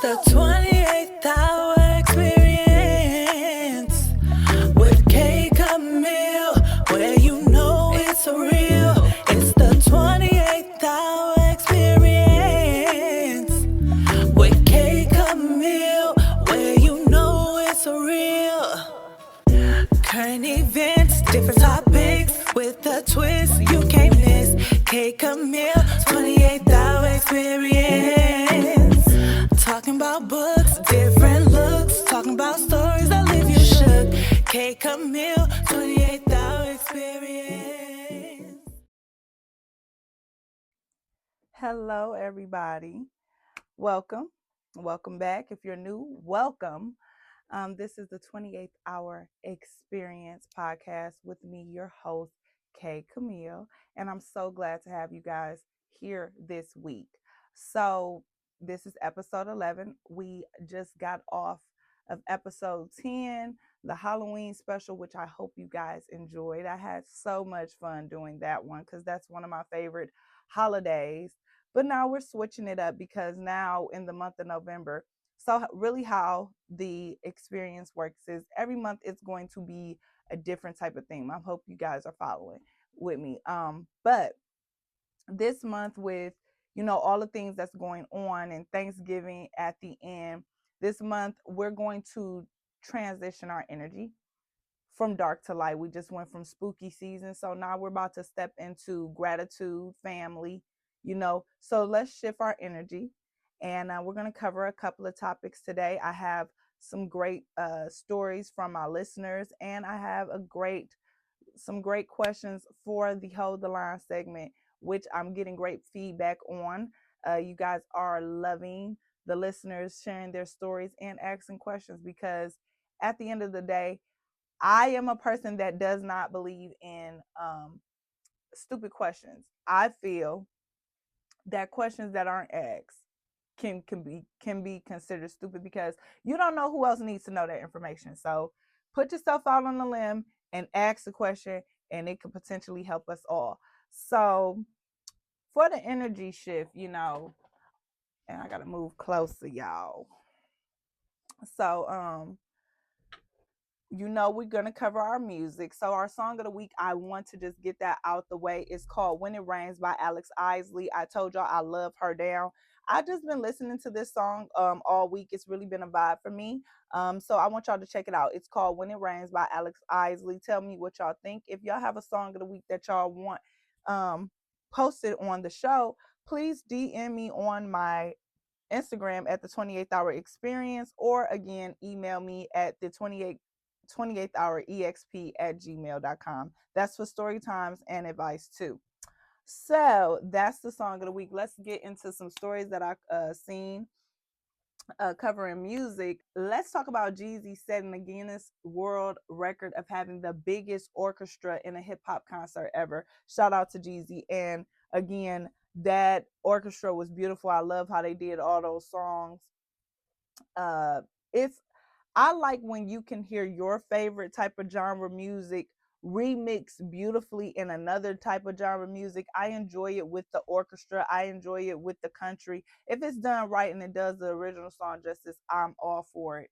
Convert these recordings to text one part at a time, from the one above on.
the 28th hour experience with K.Camille, where you know it's real. It's the 28th hour experience with K.Camille, where you know it's real. Current events, different topics with a twist you can't miss. K.Camille, 28th hour experience. Talking about books, different looks. Talking about stories that leave you shook. K.Camille, 28th hour experience. Hello, everybody. Welcome. Welcome back. If you're new, welcome. This is the 28th Hour Experience podcast with me, your host, K.Camille. And I'm so glad to have you guys here this week. So, this is episode 11. We just got off of episode 10, the Halloween special, which I hope you guys enjoyed. I had so much fun doing that one because that's one of my favorite holidays. But now we're switching it up because now in the month of November, so really how the experience works is every month it's going to be a different type of theme. I hope you guys are following with me. But this month with, all the things that's going on and Thanksgiving at the end, this month we're going to transition our energy from dark to light. We just went from spooky season. So now we're about to step into gratitude, family, So let's shift our energy. And we're going to cover a couple of topics today. I have some great stories from my listeners, and I have some great questions for the Hold the Line segment, which I'm getting great feedback on. You guys are loving the listeners sharing their stories and asking questions because at the end of the day, I am a person that does not believe in stupid questions. I feel that questions that aren't asked can be considered stupid because you don't know who else needs to know that information. So put yourself out on the limb and ask the question, and it could potentially help us all. So for the energy shift, and I gotta move closer, y'all. So we're going to cover our music. So our song of the week, I want to just get that out the way. It's called When It Rains by Alex Isley. I told y'all I love her down. I've just been listening to this song all week. It's really been a vibe for me. So I want y'all to check it out. It's called When It Rains by Alex Isley. Tell me what y'all think. If y'all have a song of the week that y'all want posted on the show, please DM me on my Instagram at the 28th Hour Experience, or again, email me at the 28th hour exp at gmail.com. That's for story times and advice too. So that's the song of the week. Let's get into some stories that I've seen covering music. Let's talk about Jeezy setting the Guinness World Record of having the biggest orchestra in a hip hop concert ever. Shout out to Jeezy. And again, that orchestra was beautiful. I love how they did all those songs. It's I like when you can hear your favorite type of genre music remixed beautifully in another type of genre music. I enjoy it with the orchestra. I enjoy it with the country. If it's done right and it does the original song justice, I'm all for it.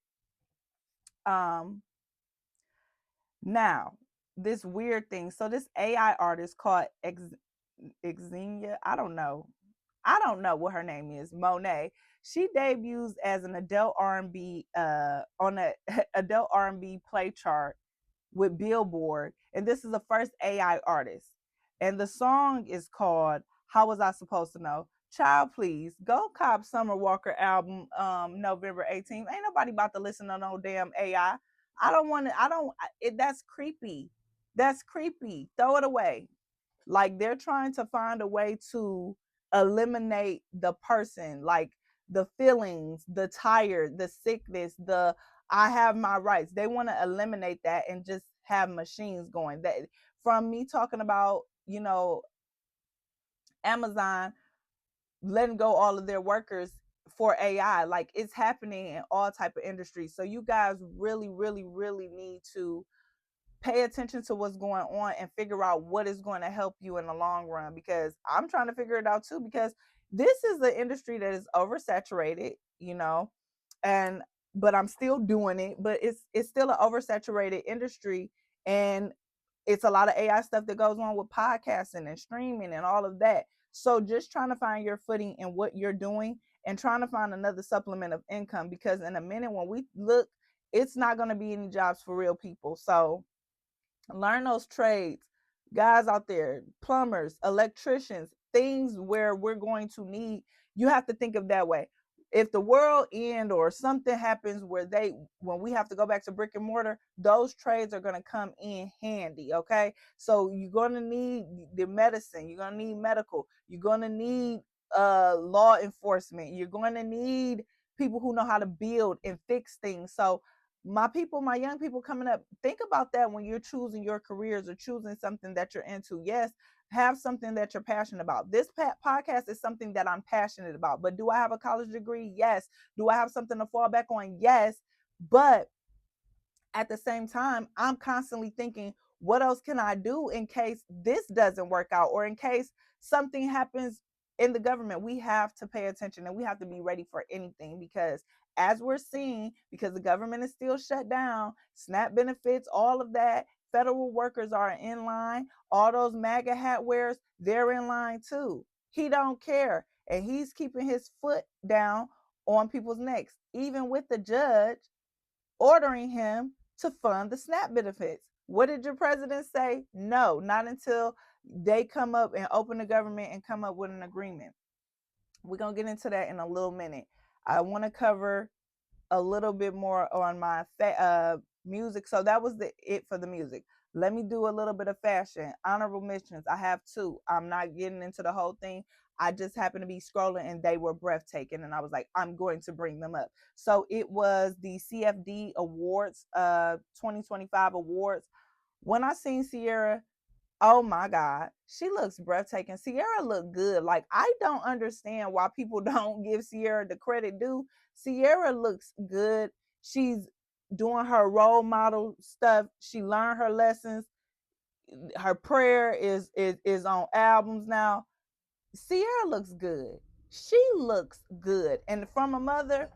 Now, this weird thing. So this AI artist called Xenia, I don't know what her name is, Monet. She debuts as an adult R&B on a adult R&B play chart with Billboard, and this is the first AI artist. And the song is called "How Was I Supposed to Know." Child, please go cop Summer Walker album November 18th. Ain't nobody about to listen to no damn AI. I don't want to. I don't. That's creepy. That's creepy. Throw it away. Like they're trying to find a way to eliminate the person, like the feelings, the tired, the sickness, the I have my rights. They want to eliminate that and just have machines going. That from me talking about, Amazon letting go all of their workers for AI, like it's happening in all type of industries. So you guys really, really, really need to pay attention to what's going on and figure out what is going to help you in the long run, because I'm trying to figure it out too, because this is the industry that is oversaturated. and but I'm still doing it. But it's still an oversaturated industry, and it's a lot of AI stuff that goes on with podcasting and streaming and all of that. So just trying to find your footing in what you're doing and trying to find another supplement of income, because in a minute when we look, it's not going to be any jobs for real people. So learn those trades, guys out there, plumbers, electricians, things where we're going to need. You have to think of that way. If the world end or something happens where when we have to go back to brick and mortar, those trades are going to come in handy. Okay, so you're going to need the medicine, you're going to need medical, you're going to need law enforcement, you're going to need people who know how to build and fix things. So my people, my young people coming up, think about that when you're choosing your careers or choosing something that you're into. Yes, have something that you're passionate about. This podcast is something that I'm passionate about. But do I have a college degree? Yes. Do I have something to fall back on? Yes. But at the same time, I'm constantly thinking, what else can I do in case this doesn't work out, or in case something happens in the government? We have to pay attention and we have to be ready for anything, because as we're seeing, because the government is still shut down, SNAP benefits, all of that, federal workers are in line. All those MAGA hat wearers, they're in line too. He don't care. And he's keeping his foot down on people's necks, even with the judge ordering him to fund the SNAP benefits. What did your president say? No, not until they come up and open the government and come up with an agreement. We're going to get into that in a little minute. I want to cover a little bit more on my music. So that was it for the music. Let me do a little bit of fashion. Honorable mentions. I have two. I'm not getting into the whole thing. I just happened to be scrolling and they were breathtaking, and I was like, I'm going to bring them up. So it was the CFD Awards, 2025 awards. When I seen Sierra, oh my God, she looks breathtaking. Sierra looked good. Like, I don't understand why people don't give Sierra the credit due. Sierra looks good. She's doing her role model stuff. She learned her lessons. Her prayer is on albums now. Sierra looks good. She looks good. And from a mother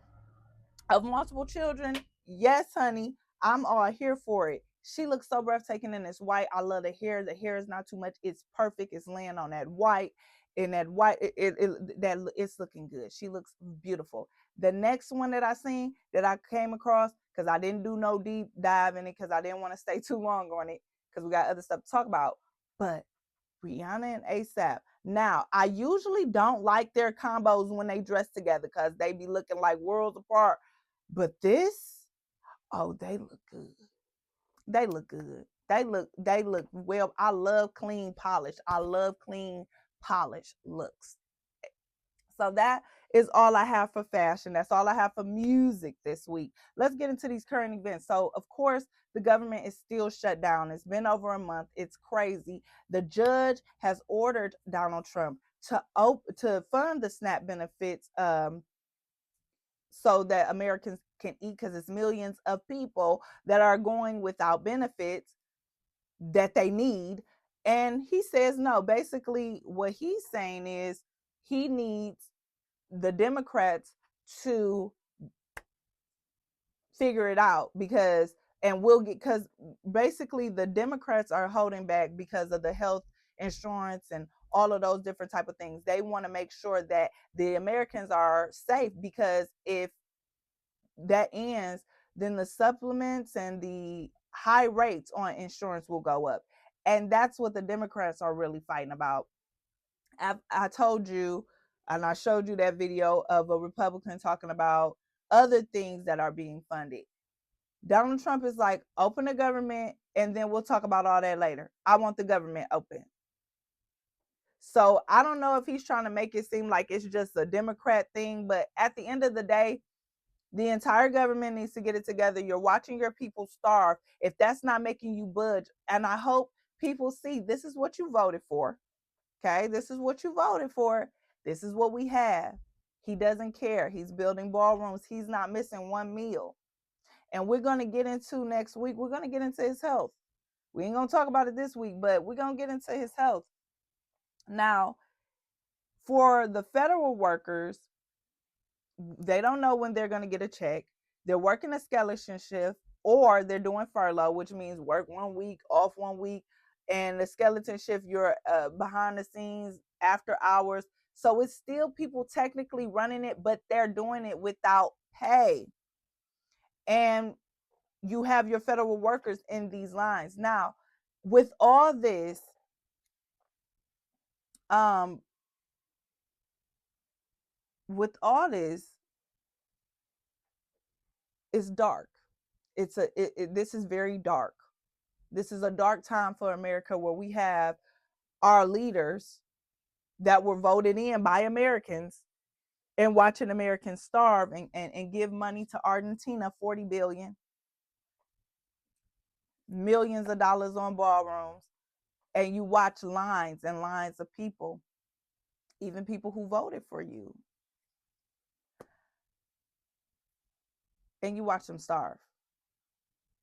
of multiple children, yes, honey, I'm all here for it. She looks so breathtaking in this white. I love the hair. The hair is not too much. It's perfect. It's laying on that white. And that white, it's looking good. She looks beautiful. The next one that I seen, that I came across, because I didn't do no deep dive in it because I didn't want to stay too long on it, because we got other stuff to talk about. But Rihanna and ASAP. Now, I usually don't like their combos when they dress together because they be looking like worlds apart. But this, oh, they look good. They look good. They look well. I love clean polish. I love clean polish looks. So that is all I have for fashion. That's all I have for music this week. Let's get into these current events. So, of course, the government is still shut down. It's been over a month. It's crazy. The judge has ordered Donald Trump to fund the SNAP benefits, so that Americans can eat, because it's millions of people that are going without benefits that they need. And he says no. Basically, what he's saying is he needs the Democrats to figure it out, because and we'll get, because basically the Democrats are holding back because of the health insurance and all of those different type of things. They want to make sure that the Americans are safe, because if that ends, then the supplements and the high rates on insurance will go up. And that's what the Democrats are really fighting about. I told you, and I showed you that video of a Republican talking about other things that are being funded. Donald Trump is like, open the government and then we'll talk about all that later. I want the government open. So I don't know if he's trying to make it seem like it's just a Democrat thing, but at the end of the day, the entire government needs to get it together. You're watching your people starve. If that's not making you budge, and I hope people see this is what you voted for. Okay, this is what you voted for. This is what we have. He doesn't care. He's building ballrooms. He's not missing one meal. And we're going to get into next week, we're going to get into his health. We ain't going to talk about it this week, but we're going to get into his health. Now, for the federal workers, they don't know when they're going to get a check. They're working a skeleton shift, or they're doing furlough, which means work 1 week, off 1 week. And the skeleton shift, you're behind the scenes, after hours. So it's still people technically running it, but they're doing it without pay. And you have your federal workers in these lines. Now, with all this, um, with all this, it's dark. This is very dark. This is a dark time for America, where we have our leaders that were voted in by Americans and watching Americans starve, and give money to Argentina, 40 billion, millions of dollars on ballrooms. And you watch lines and lines of people, even people who voted for you, and you watch them starve.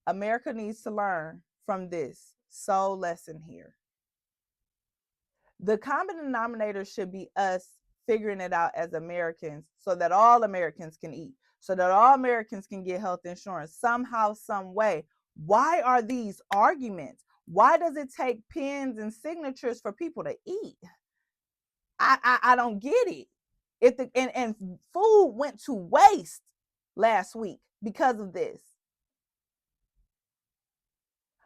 America needs to learn from this soul lesson here. The common denominator should be us figuring it out as Americans, so that all Americans can eat, so that all Americans can get health insurance somehow, some way. Why are these arguments? Why does it take pens and signatures for people to eat? I don't get it. If the and food went to waste last week because of this.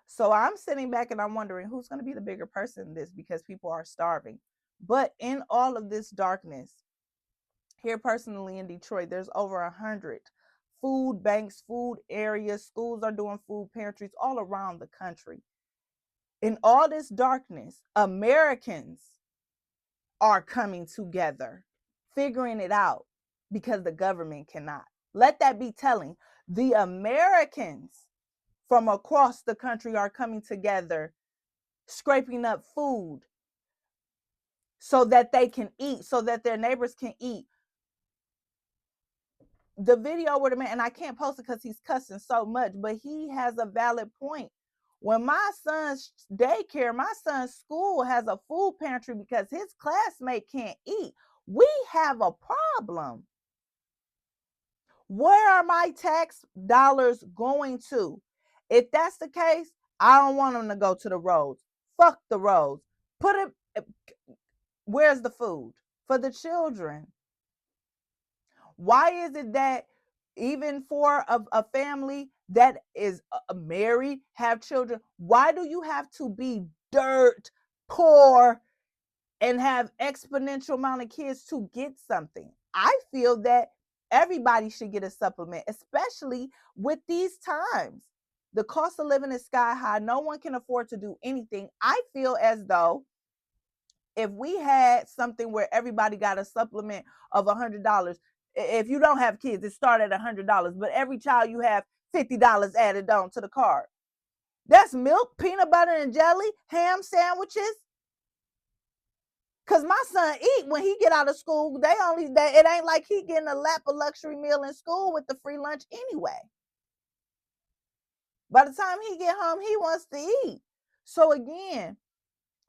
So I'm sitting back and I'm wondering who's going to be the bigger person in this, because people are starving. But in all of this darkness, here personally in Detroit, there's over 100 food banks, food areas. Schools are doing food pantries all around the country. In all this darkness, Americans are coming together, figuring it out, because the government cannot. Let that be telling. The Americans from across the country are coming together, scraping up food so that they can eat, so that their neighbors can eat. The video with the man, and I can't post it because he's cussing so much, but he has a valid point. When my son's daycare, my son's school has a food pantry because his classmate can't eat, we have a problem. Where are my tax dollars going to? If that's the case, I don't want them to go to the roads. Fuck the roads. Put it, where's the food for the children? Why is it that even for a family that is married, have children, why do you have to be dirt poor and have exponential amount of kids to get something? I feel that everybody should get a supplement, especially with these times. The cost of living is sky high. No one can afford to do anything. I feel as though if we had something where everybody got a supplement of $100, if you don't have kids, it started at $100, but every child you have $50 added on to the card. That's milk, peanut butter and jelly, ham sandwiches. Cause my son eat when he get out of school. It ain't like he getting a lap of luxury meal in school with the free lunch anyway. By the time he get home, he wants to eat. So again,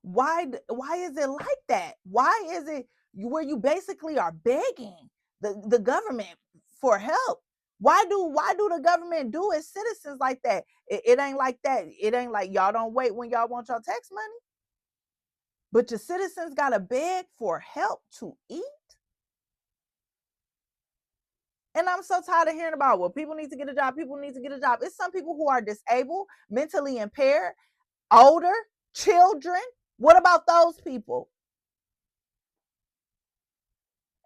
why is it like that? Why is it where you basically are begging the government for help? Why do the government do its citizens like that? It ain't like that. It ain't like y'all don't wait when y'all want your tax money, but your citizens gotta beg for help to eat. And I'm so tired of hearing about, well, people need to get a job. People need to get a job. It's some people who are disabled, mentally impaired, older, children. What about those people?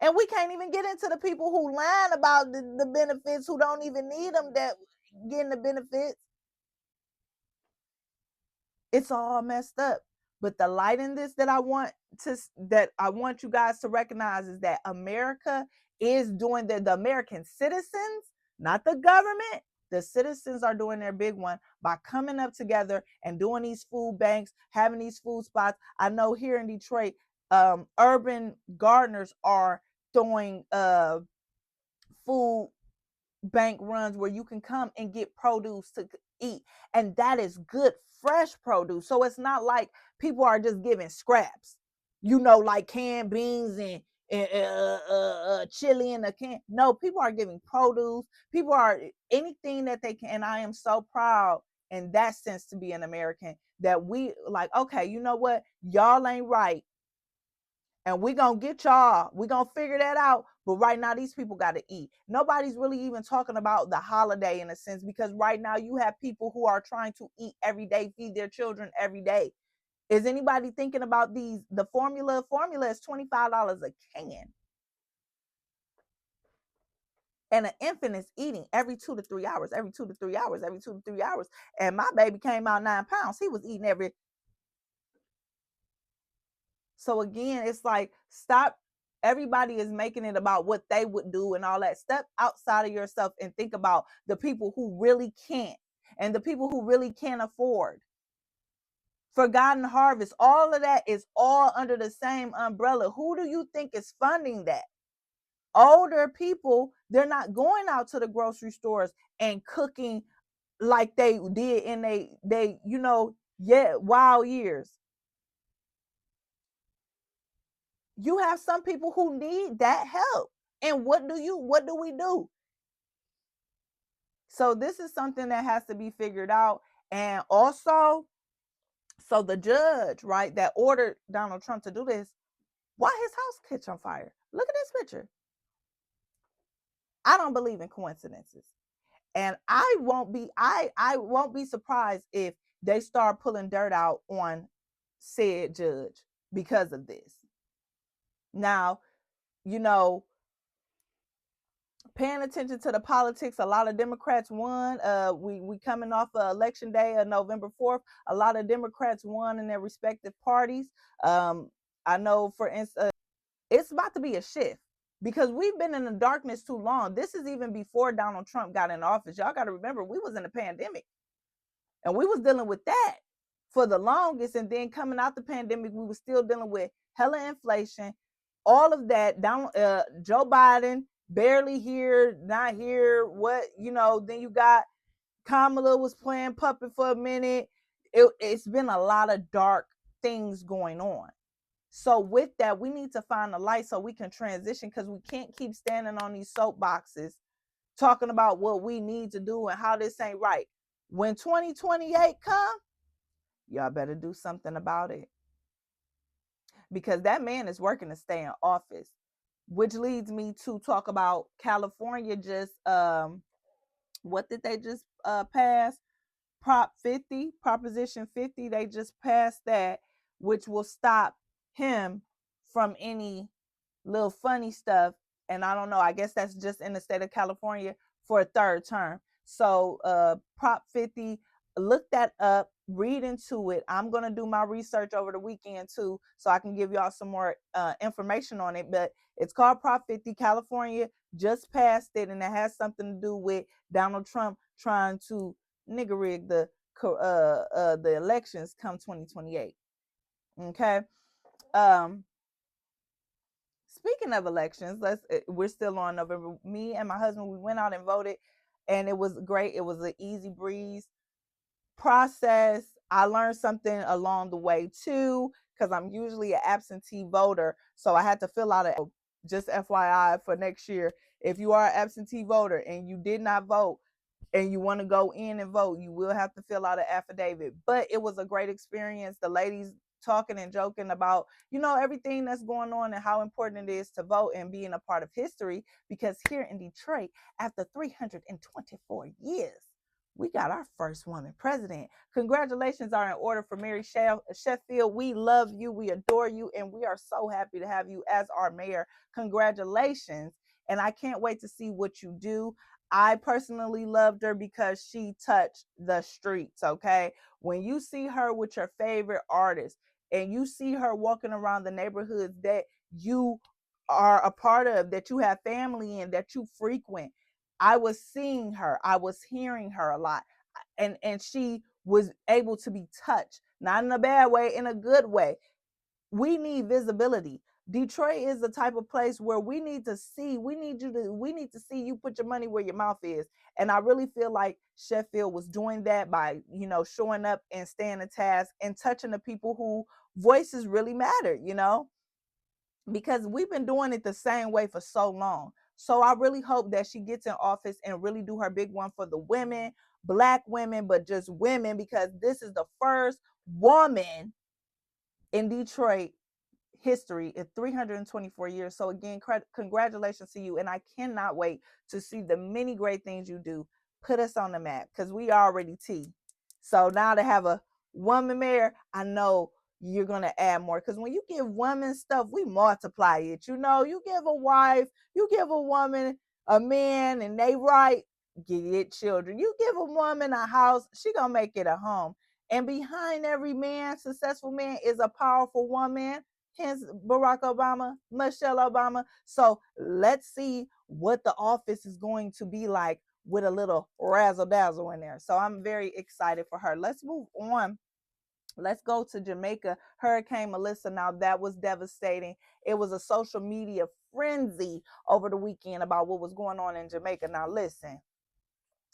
And we can't even get into the people who lying about the benefits, who don't even need them, that getting the benefits. It's all messed up. But the light in this that I want you guys to recognize is that America is doing the American citizens, not the government. The citizens are doing their big one by coming up together and doing these food banks, having these food spots. I know here in Detroit, urban gardeners are throwing food bank runs where you can come and get produce to eat, and that is good fresh produce. So it's not like people are just giving scraps, like canned beans and chili in a can. No, people are giving produce. People are anything that they can. And I am so proud in that sense to be an American that we like, okay, you know what? Y'all ain't right. And we gonna get y'all. We gonna figure that out. But right now, these people got to eat. Nobody's really even talking about the holiday in a sense, because right now you have people who are trying to eat every day, feed their children every day. Is anybody thinking about these? The formula is $25 a can. And an infant is eating every 2 to 3 hours, every 2 to 3 hours, every 2 to 3 hours. And my baby came out 9 pounds. He was eating every. So again, it's like, stop. Everybody is making it about what they would do and all that. Step outside of yourself and think about the people who really can't, and the people who really can't afford. Forgotten Harvest, all of that is all under the same umbrella. Who do you think is funding that? Older people, they're not going out to the grocery stores and cooking like they did in they wild years. You have some people who need that help. And what do we do? So this is something that has to be figured out. And also, so the judge, right, that ordered Donald Trump to do this, why his house catch on fire? Look at this picture. I don't believe in coincidences. And I won't be surprised if they start pulling dirt out on said judge because of this. Now, you know, paying attention to the politics, a lot of Democrats won. We coming off of election day of November 4th. A lot of Democrats won in their respective parties. I know, for instance, it's about to be a shift because we've been in the darkness too long. This is even before Donald Trump got in office. Y'all got to remember, we was in a pandemic and we was dealing with that for the longest. And then coming out the pandemic, we were still dealing with hella inflation, all of that. Joe Biden barely here, not here. Then you got Kamala was playing puppet for a minute. It's been a lot of dark things going on. So with that, we need to find a light so we can transition, because we can't keep standing on these soapboxes talking about what we need to do and how this ain't right. When 2028 come, y'all better do something about it, because that man is working to stay in office. Which leads me to talk about California. Just what did they just pass? Proposition 50. They just passed that, which will stop him from any little funny stuff. And I don't know, I guess that's just in the state of California for a third term. So Prop 50, look that up, read into it. I'm going to do my research over the weekend too, so I can give y'all some more information on it. But it's called Prop 50. California just passed it, and it has something to do with Donald Trump trying to nigger rig the elections come 2028. Okay. Speaking of elections, we're still on November. Me and my husband, we went out and voted, and it was great. It was an easy breeze process. I learned something along the way too, because I'm usually an absentee voter, so I had to fill out just FYI for next year. If you are an absentee voter and you did not vote, and you want to go in and vote, you will have to fill out an affidavit. But it was a great experience. The ladies talking and joking about, everything that's going on and how important it is to vote and being a part of history. Because here in Detroit, after 324 years, we got our first woman president. Congratulations are in order for Mary Sheffield. We love you, we adore you, and we are so happy to have you as our mayor. Congratulations. And I can't wait to see what you do. I personally loved her because she touched the streets, okay? When you see her with your favorite artist and you see her walking around the neighborhoods that you are a part of, that you have family in, that you frequent, I was seeing her, I was hearing her a lot, and she was able to be touched, not in a bad way, in a good way. We need visibility. Detroit is the type of place where we need to see you put your money where your mouth is. And I really feel like Sheffield was doing that by, showing up and staying the task and touching the people who voices really matter, because we've been doing it the same way for so long. So I really hope that she gets in office and really do her big one for the women, Black women, but just women, because this is the first woman in Detroit history in 324 years. So again, congratulations to you. And I cannot wait to see the many great things you do. Put us on the map, because we already T. So now to have a woman mayor, I know you're going to add more, because when you give women stuff, we multiply it. You know, you give a wife, you give a woman a man, and they right, get children. You give a woman a house, she going to make it a home. And behind every man, successful man, is a powerful woman. Hence Barack Obama, Michelle Obama. So let's see what the office is going to be like with a little razzle dazzle in there. So I'm very excited for her. Let's move on. Let's go to Jamaica. Hurricane Melissa. Now that was devastating. It was a social media frenzy over the weekend about what was going on in Jamaica. Now listen,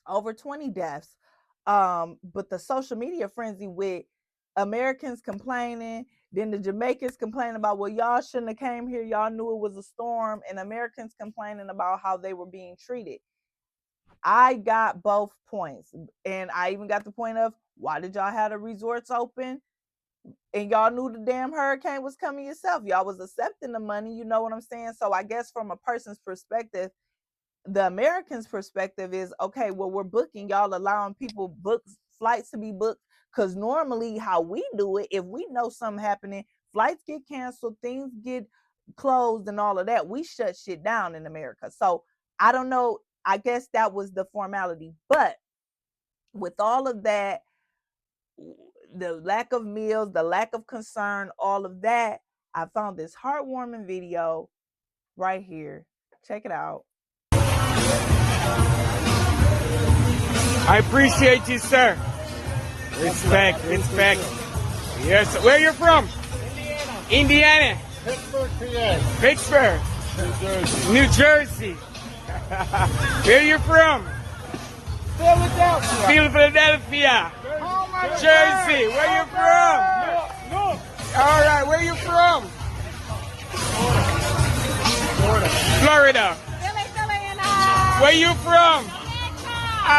over 20 deaths. But the social media frenzy with Americans complaining, then the Jamaicans complaining about, well, y'all shouldn't have came here. Y'all knew it was a storm, and Americans complaining about how they were being treated. I got both points, and I even got the point of, why did y'all have the resorts open? And y'all knew the damn hurricane was coming yourself. Y'all was accepting the money, you know what I'm saying? So I guess from a person's perspective, the Americans' perspective is, okay, well, we're booking, y'all allowing people flights to be booked, because normally how we do it, if we know something happening, flights get canceled, things get closed and all of that, we shut shit down in America. So I don't know, I guess that was the formality. But with all of that, the lack of meals, the lack of concern, all of that, I found this heartwarming video right here. Check it out. I appreciate you, sir. Respect. Yes. Where you from? Indiana. Pittsburgh, PA. Pittsburgh. New Jersey. Where you from? Philadelphia. Jersey. Where you from? No. All right. Where you from? Florida. Where you from? All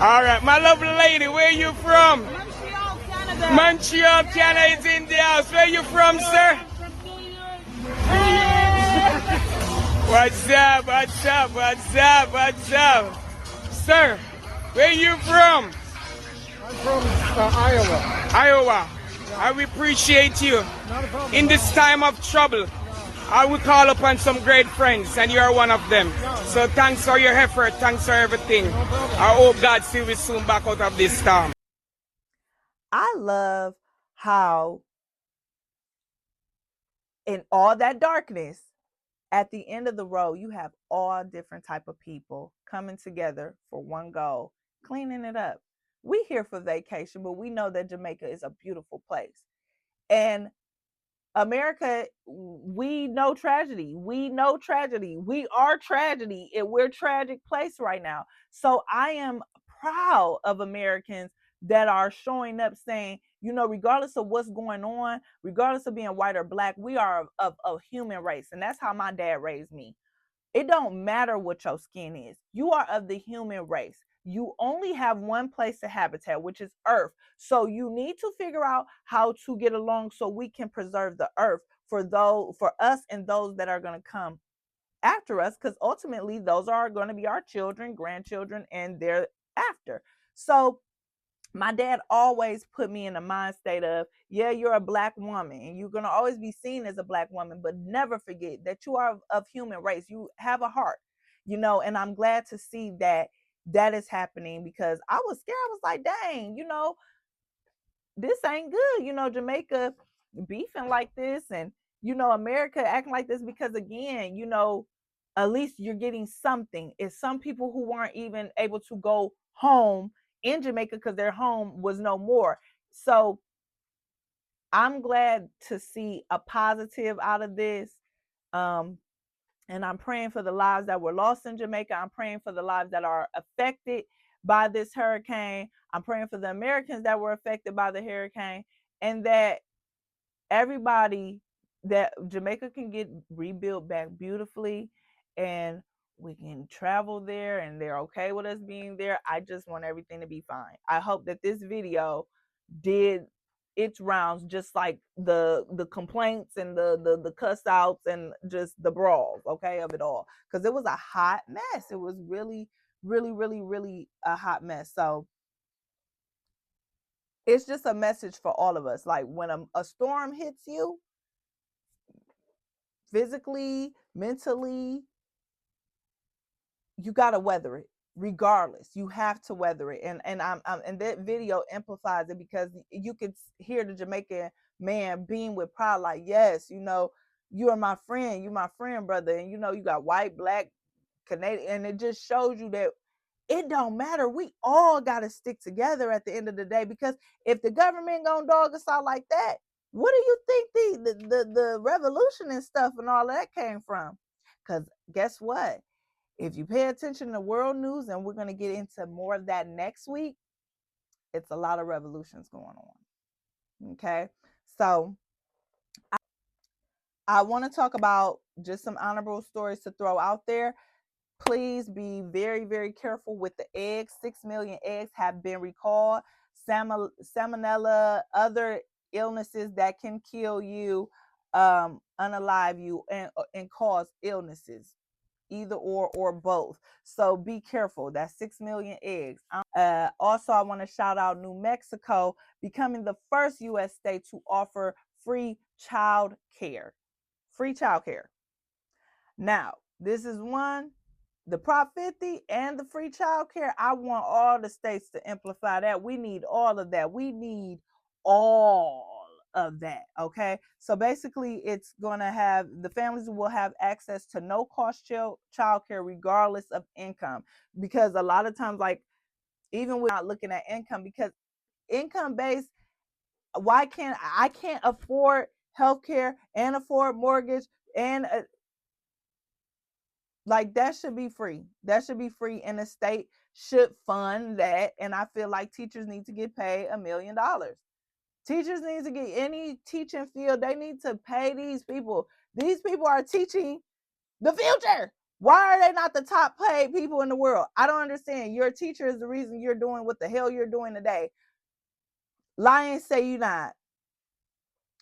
right. My lovely lady, where you from? Montreal, Canada. Montreal, Canada is in the house. Where you from, sir? What's up? Sir, where you from? I'm from Iowa. Iowa. I will appreciate you. In this time of trouble, I will call upon some great friends, and you are one of them. So thanks for your effort. Thanks for everything. I hope God see we soon back out of this storm. I love how in all that darkness, at the end of the road, you have all different type of people coming together for one goal, cleaning it up. We here for vacation, but we know that Jamaica is a beautiful place. And America, we know tragedy. We are tragedy, and we're a tragic place right now. So I am proud of Americans that are showing up saying, you know, regardless of what's going on, regardless of being white or Black, we are of a human race. And that's how my dad raised me. It don't matter what your skin is. You are of the human race. You only have one place to habitat, which is Earth. So you need to figure out how to get along so we can preserve the Earth for us and those that are going to come after us, because ultimately those are going to be our children, grandchildren, and thereafter. So my dad always put me in a mind state of, yeah, you're a Black woman and you're going to always be seen as a Black woman, but never forget that you are of human race. You have a heart, you know, and I'm glad to see that is happening, because I was scared. I was like, dang, you know, this ain't good. You know, Jamaica beefing like this, and, you know, America acting like this, because again, you know, at least you're getting something. It's some people who weren't even able to go home in Jamaica because their home was no more. So I'm glad to see a positive out of this. And I'm praying for the lives that were lost in Jamaica. I'm praying for the lives that are affected by this hurricane. I'm praying for the Americans that were affected by the hurricane, and that everybody, that Jamaica can get rebuilt back beautifully, and we can travel there and they're okay with us being there. I just want everything to be fine. I hope that this video did its rounds, just like the complaints and the cuss outs and just the brawls, okay, of it all, because it was a hot mess. It was really, really, really, really a hot mess. So it's just a message for all of us. Like, when a storm hits you, physically, mentally, you got to weather it regardless. You have to weather it. And and that video amplifies it, because you could hear the Jamaican man being with pride, like, yes, you know, you are my friend, you my friend, brother. And you know, you got white, black, Canadian, and it just shows you that it don't matter. We all got to stick together at the end of the day, because if the government gonna dog us out like that, what do you think the revolution and stuff and all that came from? Because guess what? If you pay attention to world news, and we're going to get into more of that next week, it's a lot of revolutions going on. Okay. So I want to talk about just some honorable stories to throw out there. Please be very, very careful with the eggs. 6 million eggs have been recalled. Salmonella, other illnesses that can kill you, unalive you, and cause illnesses, either or both. So be careful. That's 6 million eggs. Also, I want to shout out New Mexico becoming the first U.S. state to offer free child care. Free child care. Now, this is one, the Prop 50 and the free child care. I want all the states to amplify that. We need all of that. We need all of that. Okay. So basically, it's going to have, the families will have access to no cost child care regardless of income. Because a lot of times, like, even we're not looking at income, because income based, I can't afford healthcare and afford mortgage and like, that should be free. That should be free, and the state should fund that. And I feel like teachers need to get paid $1 million. Teachers need to get, any teaching field, they need to pay these people. These people are teaching the future. Why are they not the top paid people in the world? I don't understand. Your teacher is the reason you're doing what the hell you're doing today. Lions say you're not.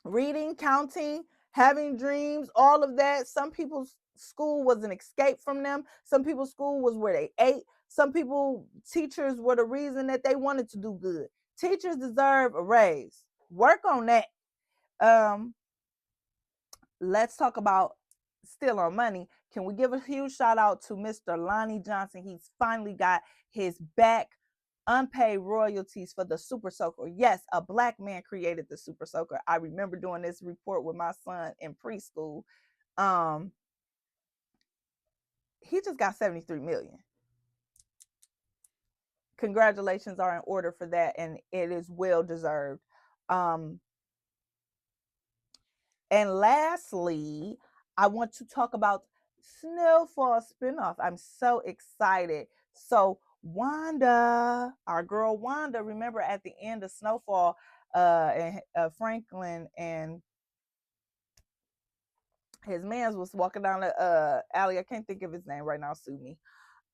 Reading, counting, having dreams, all of that. Some people's school was an escape from them. Some people's school was where they ate. Some people, teachers were the reason that they wanted to do good. Teachers deserve a raise. Work on that. Let's talk about still on money. Can we give a huge shout out to Mr. Lonnie Johnson? He's finally got his back unpaid royalties for the Super Soaker. Yes, a black man created the Super Soaker. I remember doing this report with my son in preschool. He just got 73 million. Congratulations are in order for that, and it is well deserved. And lastly, I want to talk about Snowfall spinoff. I'm so excited. So Wanda, our girl Wanda, remember at the end of Snowfall, Franklin and his mans was walking down the alley. I can't think of his name right now, sue me.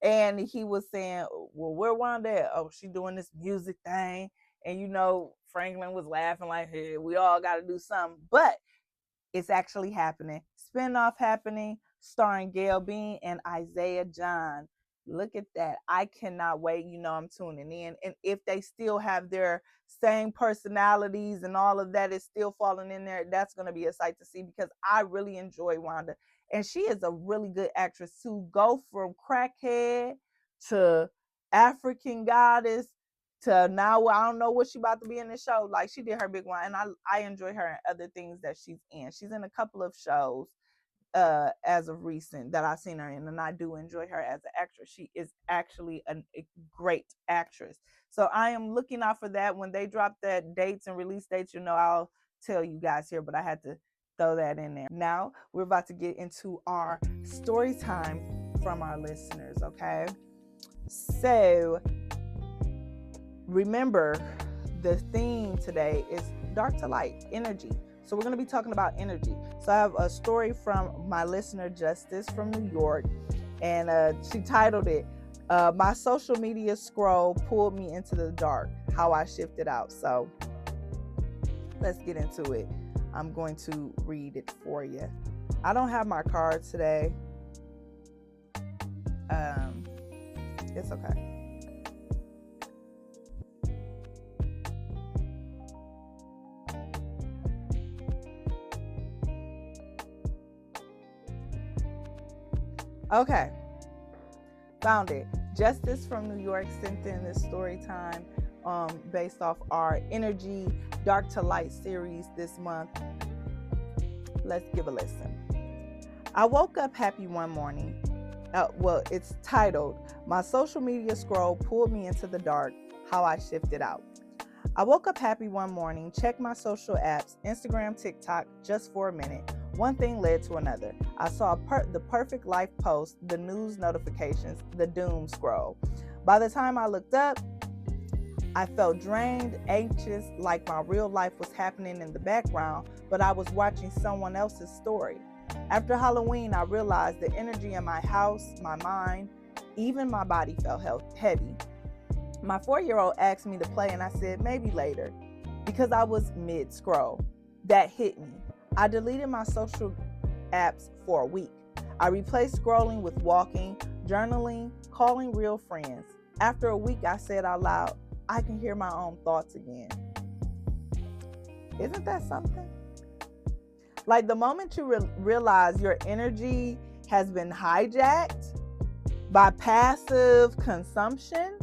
And he was saying, well, where Wanda at? Oh, she doing this music thing. And you know, Franklin was laughing like, hey, we all got to do something. But it's actually happening. Spinoff happening, starring Gail Bean and Isaiah John. Look at that. I cannot wait. You know, I'm tuning in. And if they still have their same personalities and all of that is still falling in there, that's going to be a sight to see, because I really enjoy Wanda. And she is a really good actress to go from crackhead to African goddess to now I don't know what she about to be in the show. Like, she did her big one, and I enjoy her and other things that she's in. She's in a couple of shows as of recent that I've seen her in, and I do enjoy her as an actress. She is actually a great actress. So I am looking out for that. When they drop that dates and release dates, you know, I'll tell you guys here, but I had to throw that in there. Now we're about to get into our story time from our listeners, okay? So remember, the theme today is dark to light, energy. So we're going to be talking about energy. So I have a story from my listener, Justice from New York, and she titled it, My Social Media Scroll Pulled Me Into the Dark, How I Shifted Out. So let's get into it. I'm going to read it for you. I don't have my cards today. It's okay. Okay, found it. Justice from New York sent in this story time based off our Energy Dark to Light series this month. Let's give a listen. I woke up happy one morning. It's titled, My Social Media Scroll Pulled Me Into the Dark, How I Shifted Out. I woke up happy one morning, checked my social apps, Instagram, TikTok, just for a minute. One thing led to another. I saw the perfect life post, the news notifications, the doom scroll. By the time I looked up, I felt drained, anxious, like my real life was happening in the background, but I was watching someone else's story. After Halloween, I realized the energy in my house, my mind, even my body felt heavy. My 4-year-old asked me to play, and I said maybe later, because I was mid-scroll. That hit me. I deleted my social apps for a week. I replaced scrolling with walking, journaling, calling real friends. After a week, I said out loud, I can hear my own thoughts again. Isn't that something? Like the moment you realize your energy has been hijacked by passive consumption.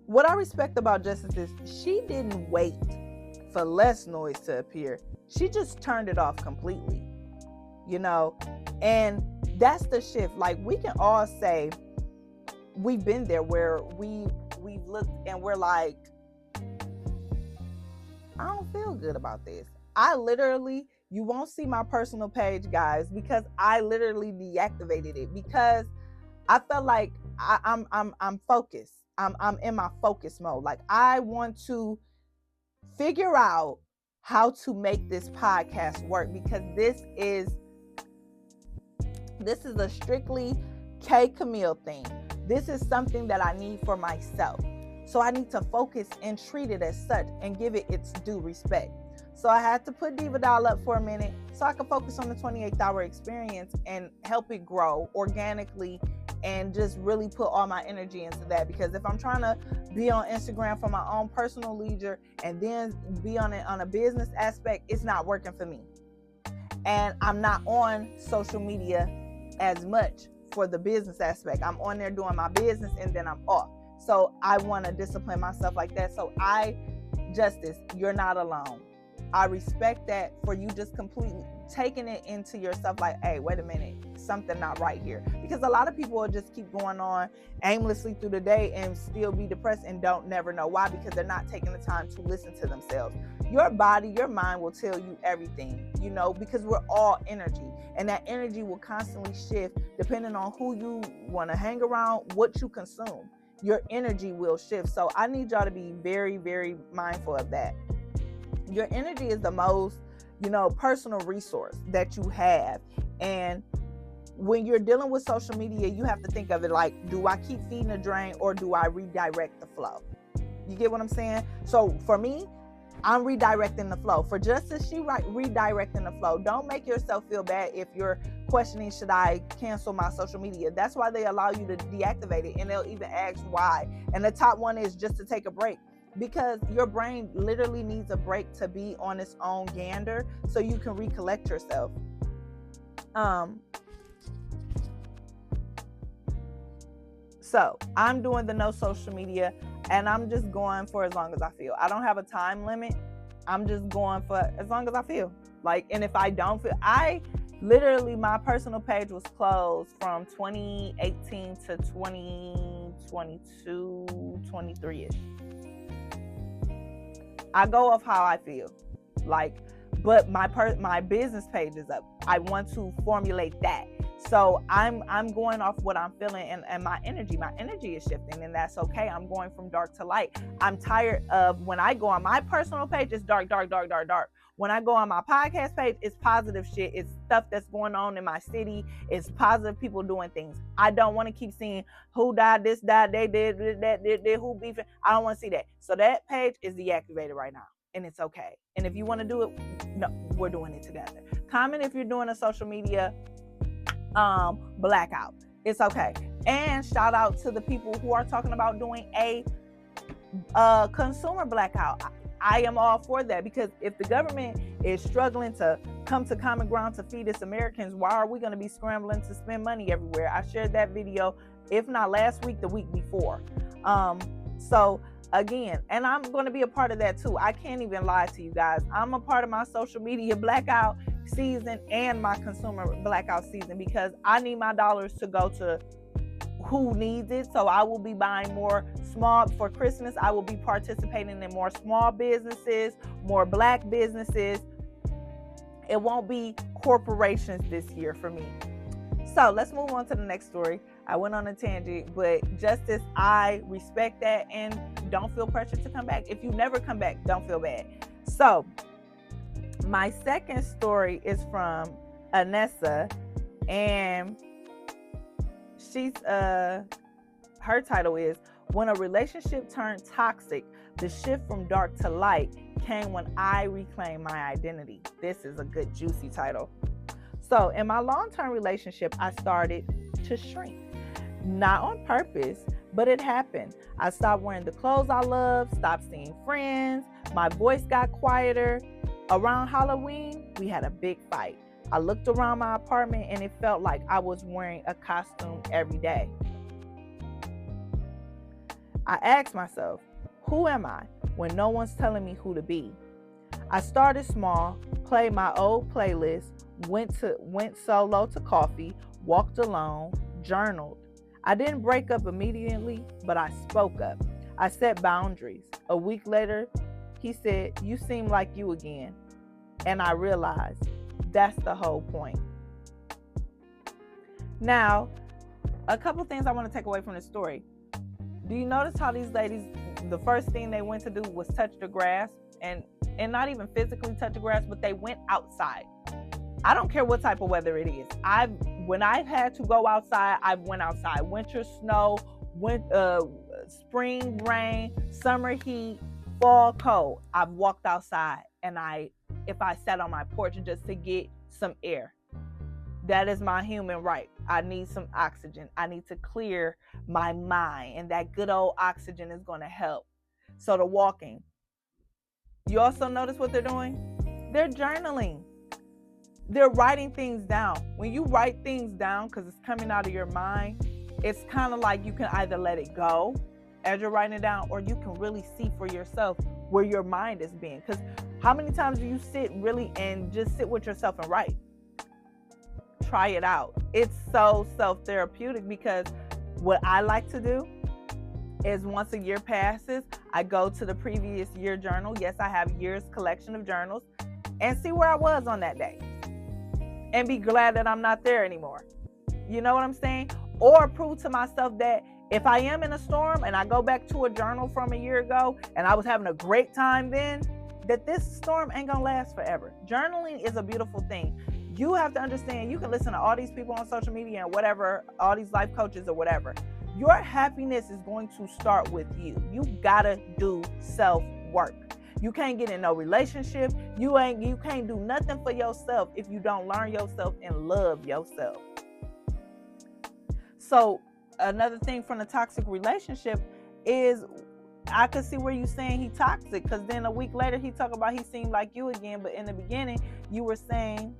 What I respect about Justice is she didn't wait for less noise to appear. She just turned it off completely, and that's the shift. Like we can all say we've been there where we've looked and we're like, I don't feel good about this. You won't see my personal page, guys, because I literally deactivated it because I felt like I'm focused. I'm in my focus mode. Like I want to figure out how to make this podcast work because this is a strictly K.Camille thing. This is something that I need for myself. So I need to focus and treat it as such and give it its due respect. So I had to put Diva Doll up for a minute so I could focus on the 28th hour experience and help it grow organically and just really put all my energy into that. Because if I'm trying to be on Instagram for my own personal leisure and then be on it on a business aspect, it's not working for me. And I'm not on social media as much for the business aspect. I'm on there doing my business and then I'm off. So I want to discipline myself like that. So Justice, you're not alone. I respect that for you just completely taking it into yourself like, hey, wait a minute, something not right here. Because a lot of people will just keep going on aimlessly through the day and still be depressed and don't never know why, because they're not taking the time to listen to themselves. Your body, your mind will tell you everything, because we're all energy. And that energy will constantly shift depending on who you want to hang around, what you consume. Your energy will shift. So I need y'all to be very, very mindful of that. Your energy is the most, personal resource that you have. And when you're dealing with social media, you have to think of it like, do I keep feeding the drain or do I redirect the flow? You get what I'm saying? So for me, I'm redirecting the flow. For Justice, she redirecting the flow. Don't make yourself feel bad if you're questioning, should I cancel my social media? That's why they allow you to deactivate it, and they'll even ask why. And the top one is just to take a break, because your brain literally needs a break to be on its own gander so you can recollect yourself. So I'm doing the no social media, and I'm just going for as long as I feel. I don't have a time limit. I'm just going for as long as I feel. And if I don't feel, my personal page was closed from 2018 to 2022, 23-ish. I go off how I feel. But my business page is up. I want to formulate that. So I'm going off what I'm feeling, and my energy is shifting, and that's okay. I'm going from dark to light. I'm tired of when I go on my personal page, it's dark, dark, dark, dark, dark. When I go on my podcast page, it's positive shit. It's stuff that's going on in my city. It's positive people doing things. I don't want to keep seeing who died, this died, they did, that did, who beefing. I don't want to see that. So that page is deactivated right now, and it's okay. And if you want to do it, no, we're doing it together. Comment if you're doing a social media blackout. It's okay. And shout out to the people who are talking about doing a consumer blackout. I am all for that, because if the government is struggling to come to common ground to feed its Americans, why are we going to be scrambling to spend money everywhere? I shared that video, if not last week, the week before. So again, and I'm going to be a part of that too. I can't even lie to you guys. I'm a part of my social media blackout season and my consumer blackout season, because I need my dollars to go to who needs it. So I will be buying more small for Christmas. I will be participating in more small businesses, more Black businesses. It won't be corporations this year for me. So let's move on to the next story. I went on a tangent, but Justice, I respect that, and don't feel pressure to come back. If you never come back, don't feel bad. So my second story is from Anessa, and she's her title is "When a Relationship Turned Toxic, the shift from dark to light came when I reclaimed my identity." This is a good juicy title. So in my long-term relationship, I started to shrink. Not on purpose, but it happened. I stopped wearing the clothes I love, stopped seeing friends, my voice got quieter. Around Halloween, we had a big fight. I looked around my apartment and it felt like I was wearing a costume every day. I asked myself, who am I when no one's telling me who to be? I started small, played my old playlist, went solo to coffee, walked alone, journaled. I didn't break up immediately, but I spoke up. I set boundaries. A week later, he said, "You seem like you again." And I realized that's the whole point. Now, a couple things I want to take away from the story. Do you notice how these ladies, the first thing they went to do was touch the grass, and not even physically touch the grass, but they went outside. I don't care what type of weather it is. When I've had to go outside, I've went outside. Winter snow, spring rain, summer heat, fall cold. I've walked outside, and if I sat on my porch just to get some air, that is my human right. I need some oxygen. I need to clear my mind, and that good old oxygen is going to help. So the walking. You also notice what they're doing? They're journaling. They're writing things down. When you write things down, because it's coming out of your mind, it's kind of like you can either let it go as you're writing it down, or you can really see for yourself where your mind is being. Because how many times do you sit really and just sit with yourself and write? Try it out. It's so self-therapeutic, because what I like to do is once a year passes, I go to the previous year journal. Yes, I have year's collection of journals, and see where I was on that day. And be glad that I'm not there anymore. You know what I'm saying? Or prove to myself that if I am in a storm and I go back to a journal from a year ago and I was having a great time then, that this storm ain't gonna last forever. Journaling is a beautiful thing. You have to understand, you can listen to all these people on social media and whatever, all these life coaches or whatever. Your happiness is going to start with you. You gotta do self-work. You can't get in no relationship. You can't do nothing for yourself if you don't learn yourself and love yourself. So another thing from the toxic relationship is, I could see where you saying he toxic, because then a week later he talk about he seemed like you again. But in the beginning you were saying,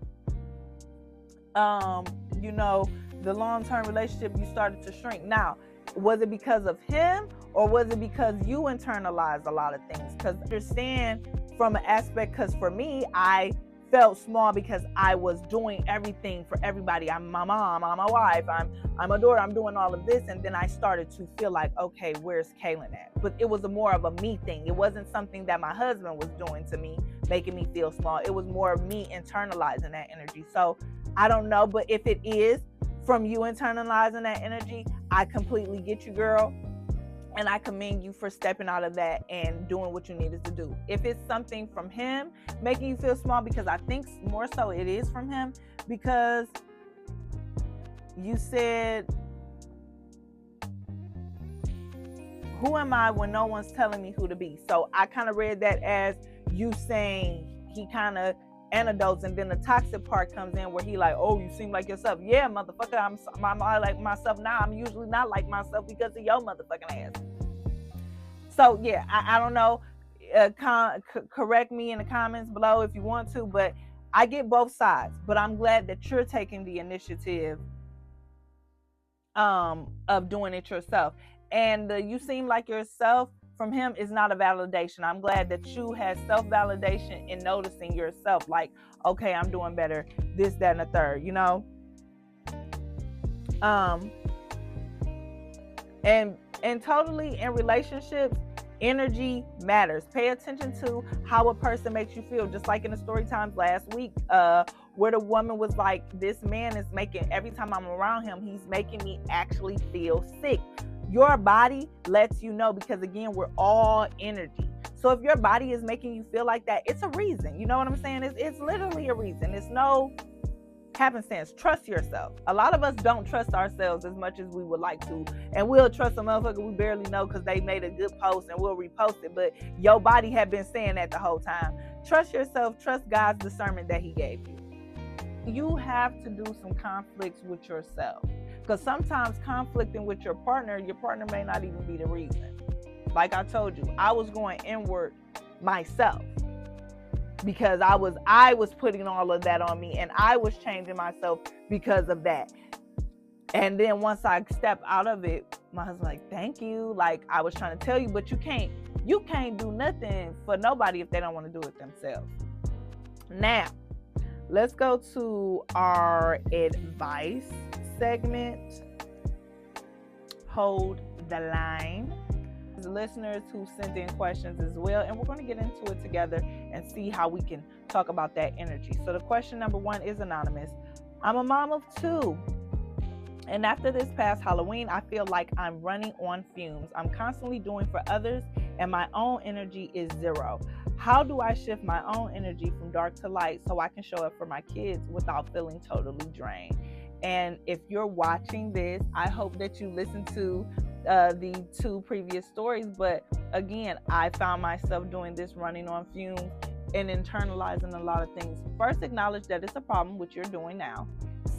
the long-term relationship, you started to shrink. Now, was it because of him, or was it because you internalized a lot of things? Because understand from an aspect, because for me, I felt small because I was doing everything for everybody. I'm my mom, I'm my wife, I'm a daughter, I'm doing all of this. And then I started to feel like, okay, where's Kaylin at? But it was more of a me thing. It wasn't something that my husband was doing to me, making me feel small. It was more of me internalizing that energy. So I don't know, but if it is from you internalizing that energy, I completely get you, girl. And I commend you for stepping out of that and doing what you needed to do. If it's something from him making you feel small, because I think more so it is from him, because you said, who am I when no one's telling me who to be? So I kind of read that as you saying he kind of antidotes, and then the toxic part comes in where he like, oh, you seem like yourself. Yeah, motherfucker, I'm like myself now. I'm usually not like myself because of your motherfucking ass. So yeah, I don't know. Correct me in the comments below if you want to, but I get both sides. But I'm glad that you're taking the initiative of doing it yourself. And you seem like yourself from him is not a validation. I'm glad that you had self-validation in noticing yourself, like, okay, I'm doing better, this, that, and the third, you know? And totally in relationships, energy matters. Pay attention to how a person makes you feel. Just like in the story times last week, where the woman was like, this man is making, every time I'm around him, he's making me actually feel sick. Your body lets you know, because again, we're all energy. So if your body is making you feel like that, it's a reason. You know what I'm saying? It's literally a reason. It's no happenstance. Trust yourself. A lot of us don't trust ourselves as much as we would like to. And we'll trust a motherfucker we barely know because they made a good post and we'll repost it. But your body had been saying that the whole time. Trust yourself. Trust God's discernment that he gave you. You have to do some conflicts with yourself. Because sometimes conflicting with your partner may not even be the reason. Like I told you, I was going inward myself because I was putting all of that on me, and I was changing myself because of that. And then once I stepped out of it, my husband's like, thank you. Like, I was trying to tell you, but you can't do nothing for nobody if they don't want to do it themselves. Now, let's go to our advice segment. Hold the line. Listeners who sent in questions as well, and we're going to get into it together and see how we can talk about that energy. So the question number 1 is anonymous. I'm a mom of 2, and after this past Halloween, I feel like I'm running on fumes. I'm constantly doing for others, and my own energy is 0. How do I shift my own energy from dark to light so I can show up for my kids without feeling totally drained? And if you're watching this, I hope that you listen to the 2 previous stories. But again, I found myself doing this, running on fumes and internalizing a lot of things. First, acknowledge that it's a problem, which you're doing now.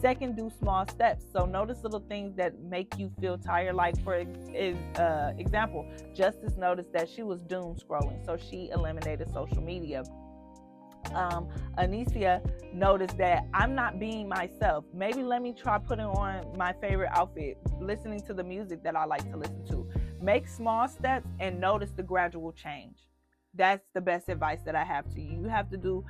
Second, do small steps. So notice little things that make you feel tired. Like for example, Justice noticed that she was doom scrolling, so she eliminated social media. Anicia noticed that I'm not being myself. Maybe let me try putting on my favorite outfit, listening to the music that I like to listen to. Make small steps and notice the gradual change. That's the best advice that I have to you. You have to do,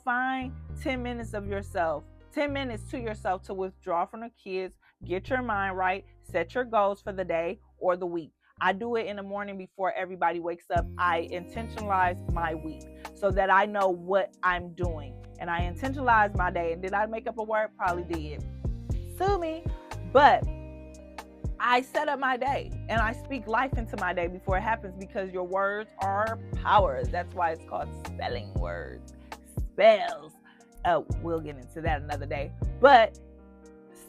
find 10 minutes of yourself, 10 minutes to yourself to withdraw from the kids, get your mind right, set your goals for the day or the week. I do it in the morning before everybody wakes up. I intentionalize my week so that I know what I'm doing. And I intentionalize my day. And did I make up a word? Probably did. Sue me. But I set up my day and I speak life into my day before it happens, because your words are power. That's why it's called spelling words. Spells. We'll get into that another day. But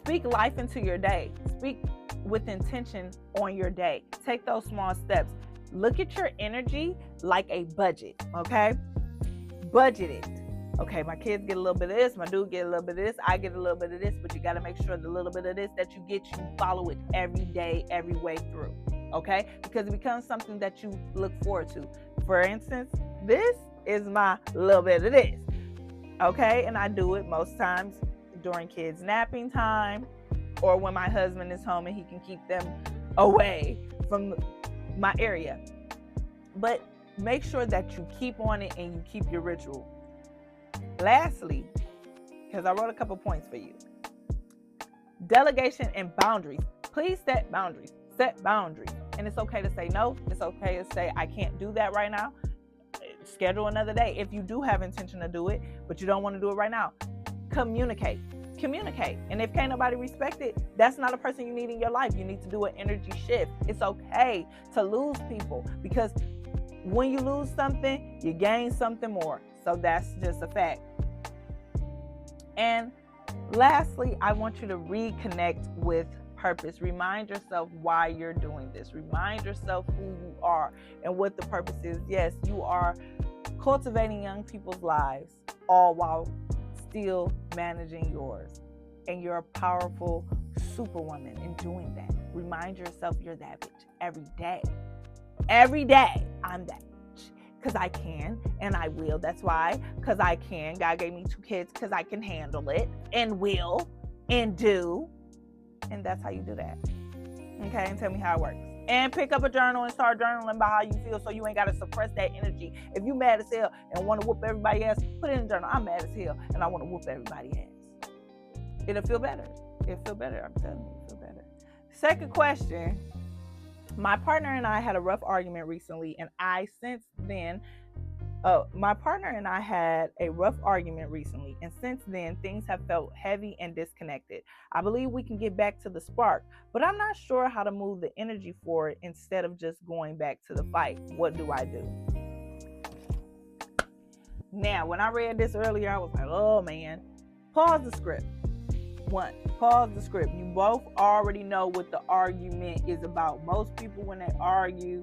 speak life into your day. Speak with intention on your day. Take those small steps. Look at your energy like a budget, okay? Budget it. Okay, my kids get a little bit of this, my dude get a little bit of this, I get a little bit of this, but you got to make sure the little bit of this that you get, you follow it every day, every way through, okay? Because it becomes something that you look forward to. For instance, this is my little bit of this, okay? And I do it most times during kids' napping time, or when my husband is home and he can keep them away from my area. But make sure that you keep on it and you keep your ritual. Lastly, because I wrote a couple points for you. Delegation and boundaries. Please set boundaries. Set boundaries. And it's okay to say no. It's okay to say, I can't do that right now. Schedule another day. If you do have intention to do it, but you don't want to do it right now, communicate. communicate. And if can't nobody respect it, that's not a person you need in your life. You need to do an energy shift. It's okay to lose people, because when you lose something, you gain something more. So that's just a fact. And lastly, I want you to reconnect with purpose. Remind yourself why you're doing this. Remind yourself who you are and what the purpose is. Yes, you are cultivating young people's lives, all while still managing yours. And you're a powerful superwoman in doing that. Remind yourself you're that bitch every day. Every day, I'm that bitch. Because I can and I will. That's why. Because I can. God gave me 2 kids because I can handle it and will and do. And that's how you do that. Okay, and tell me how it works. And pick up a journal and start journaling about how you feel, so you ain't got to suppress that energy. If you mad as hell and want to whoop everybody ass, put it in a journal. I'm mad as hell and I want to whoop everybody ass. It'll feel better. It'll feel better. I'm telling you, it'll feel better. Second question. My partner and I had a rough argument recently, and since then things have felt heavy and disconnected. I believe we can get back to the spark, but I'm not sure how to move the energy forward instead of just going back to the fight. What do I do? Now, when I read this earlier, I was like, oh man, pause the script. Pause the script. You both already know what the argument is about. Most people, when they argue,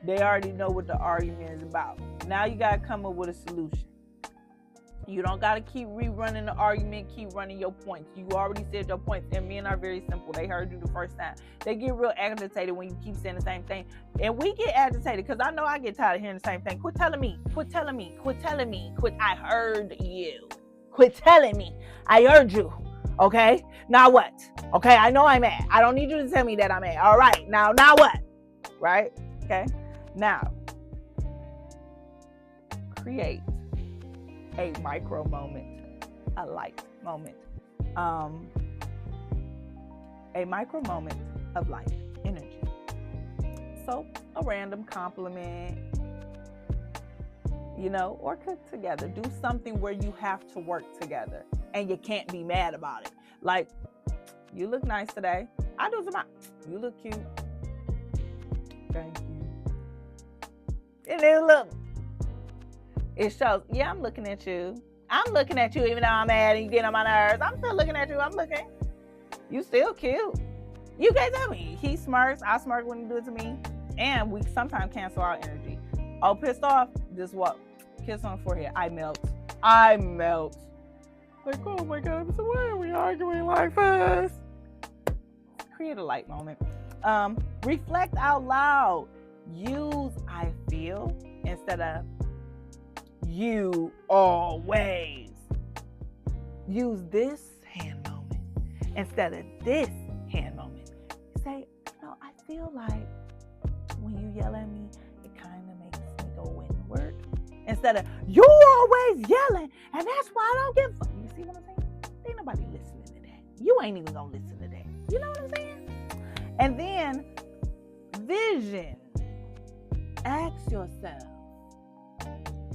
they already know what the argument is about. Now you got to come up with a solution. You don't got to keep rerunning the argument, keep running your points. You already said your points, and men are very simple. They heard you the first time. They get real agitated when you keep saying the same thing. And we get agitated because I know I get tired of hearing the same thing. Quit telling me. I heard you. Quit telling me. I heard you. Okay? Now what? Okay, I know I'm mad. I don't need you to tell me that I'm mad. All right, now what? Right? Okay? Now, create a micro moment, a light moment, a micro moment of light energy. So, a random compliment, or cook together. Do something where you have to work together and you can't be mad about it. Like, you look nice today. I do some. You look cute. Thank you. And then look. It shows, yeah, I'm looking at you. I'm looking at you even though I'm mad and you get on my nerves. I'm still looking at you. I'm looking. You still cute. You guys tell me. He smirks. I smirk when you do it to me. And we sometimes cancel our energy. Oh, pissed off? Just what? Kiss on the forehead. I melt. Like, oh my God, so why are we arguing like this? Create a light moment. Reflect out loud. Use I feel instead of you always. Use this hand moment instead of this hand moment. Say, I feel like when you yell at me, it kind of makes me go inward. Instead of, you always yelling, and that's why I don't give a fuck. You see what I'm saying? Ain't nobody listening to that. You ain't even gonna listen to that. You know what I'm saying? And then, vision. Ask yourself,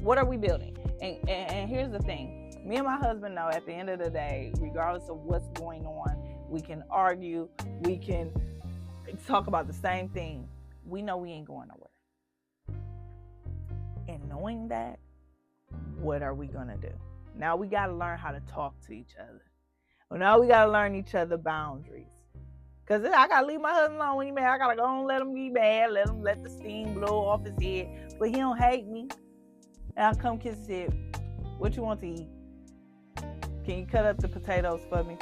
what are we building? And here's the thing. Me and my husband know at the end of the day, regardless of what's going on, we can argue, we can talk about the same thing. We know we ain't going nowhere. And knowing that, what are we going to do? Now we got to learn how to talk to each other. Well, now we got to learn each other boundaries. Because I got to leave my husband alone when he's mad. I got to go and let him be mad, let the steam blow off his head. But he don't hate me. And I'll come kiss his head. What you want to eat? Can you cut up the potatoes for me?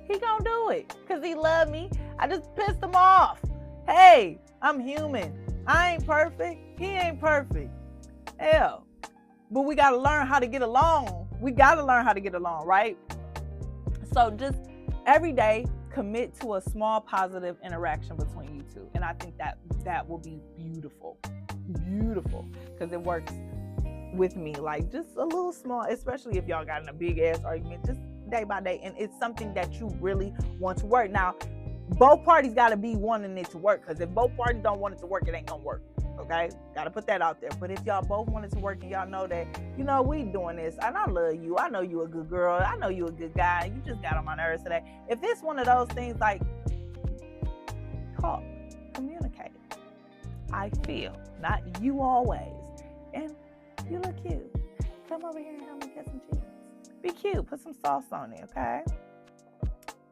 He gonna do it because he love me. I just pissed him off. Hey, I'm human. I ain't perfect. He ain't perfect. Hell. But we got to learn how to get along. Right? So just every day, commit to a small positive interaction between you two. And I think that will be beautiful. Beautiful. Because it works with me. Like just a little small, especially if y'all got in a big ass argument, just day by day. And it's something that you really want to work. Now, both parties got to be wanting it to work. Because if both parties don't want it to work, it ain't going to work. okay? Got to put that out there. But if y'all both wanted to work and y'all know that, we doing this, and I love you. I know you a good girl. I know you a good guy. You just got on my nerves today. If it's one of those things, like, talk, communicate. I feel, not you always. And you look cute. Come over here and help me get some cheese. Be cute. Put some sauce on it, okay?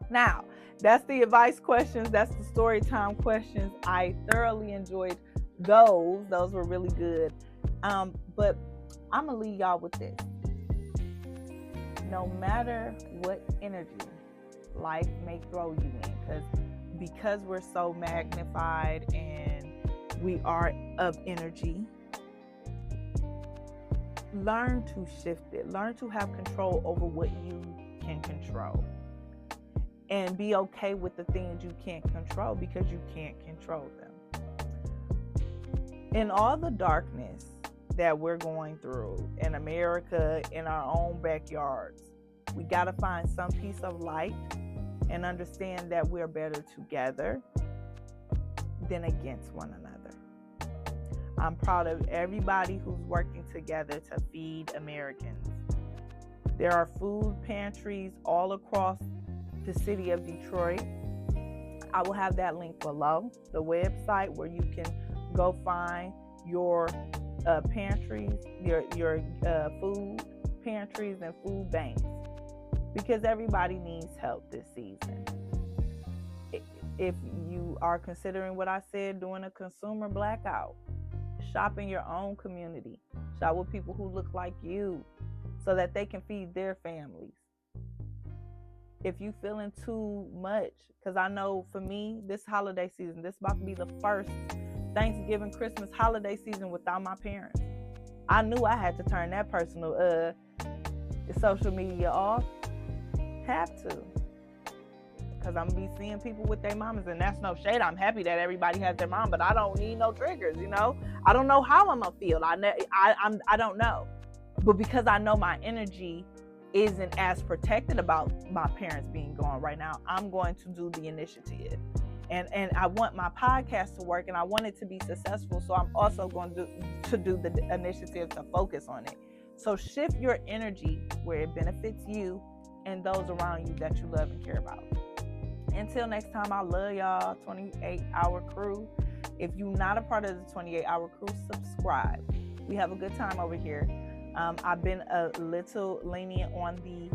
Now, that's the advice questions. That's the story time questions. I thoroughly enjoyed those. Those were really good. But I'm going to leave y'all with this. No matter what energy life may throw you in, because we're so magnified and we are of energy, learn to shift it. Learn to have control over what you can control. And be okay with the things you can't control, because you can't control them. In all the darkness that we're going through in America, in our own backyards, we got to find some piece of light and understand that we're better together than against one another. I'm proud of everybody who's working together to feed Americans. There are food pantries all across the city of Detroit. I will have that link below, the website where you can go find your pantries, your food pantries and food banks, because everybody needs help this season. If you are considering what I said, doing a consumer blackout, shop in your own community, shop with people who look like you so that they can feed their families. If you feeling too much, because I know for me, this holiday season, this about to be the first Thanksgiving, Christmas holiday season without my parents. I knew I had to turn that personal social media off. Have to. Because I'm going to be seeing people with their mamas, and that's no shade. I'm happy that everybody has their mom, but I don't need no triggers, I don't know how I'm going to feel. I don't know. But because I know my energy isn't as protected about my parents being gone right now, I'm going to do the initiative. And I want my podcast to work, and I want it to be successful. So I'm also going to do the initiative to focus on it. So shift your energy where it benefits you and those around you that you love and care about. Until next time, I love y'all, 28-hour crew. If you're not a part of the 28-hour crew, subscribe. We have a good time over here. I've been a little lenient on the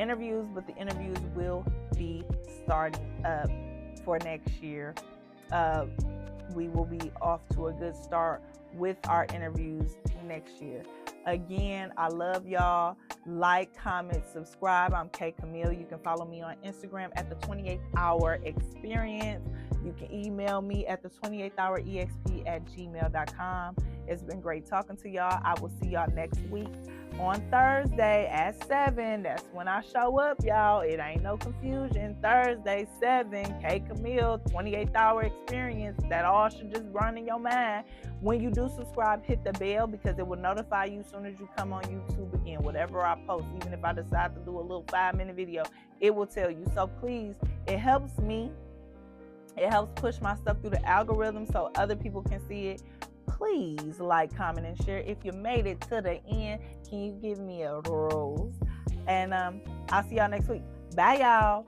interviews, but the interviews will be starting up for next year. We will be off to a good start with our interviews next year. Again, I love y'all. Like, comment, subscribe. I'm K.Camille. You can follow me on Instagram at the 28-hour experience. You can email me at the 28hourexp@gmail.com. It's been great talking to y'all. I will see y'all next week on Thursday at 7. That's when I show up, y'all. It ain't no confusion. Thursday, 7, K.Camille, 28-hour experience. That all should just run in your mind. When you do subscribe, hit the bell, because it will notify you as soon as you come on YouTube again. Whatever I post, even if I decide to do a little 5-minute video, it will tell you. So please, it helps me. It helps push my stuff through the algorithm so other people can see it. Please like, comment, and share. If you made it to the end, can you give me a rose? And I'll see y'all next week. Bye, y'all.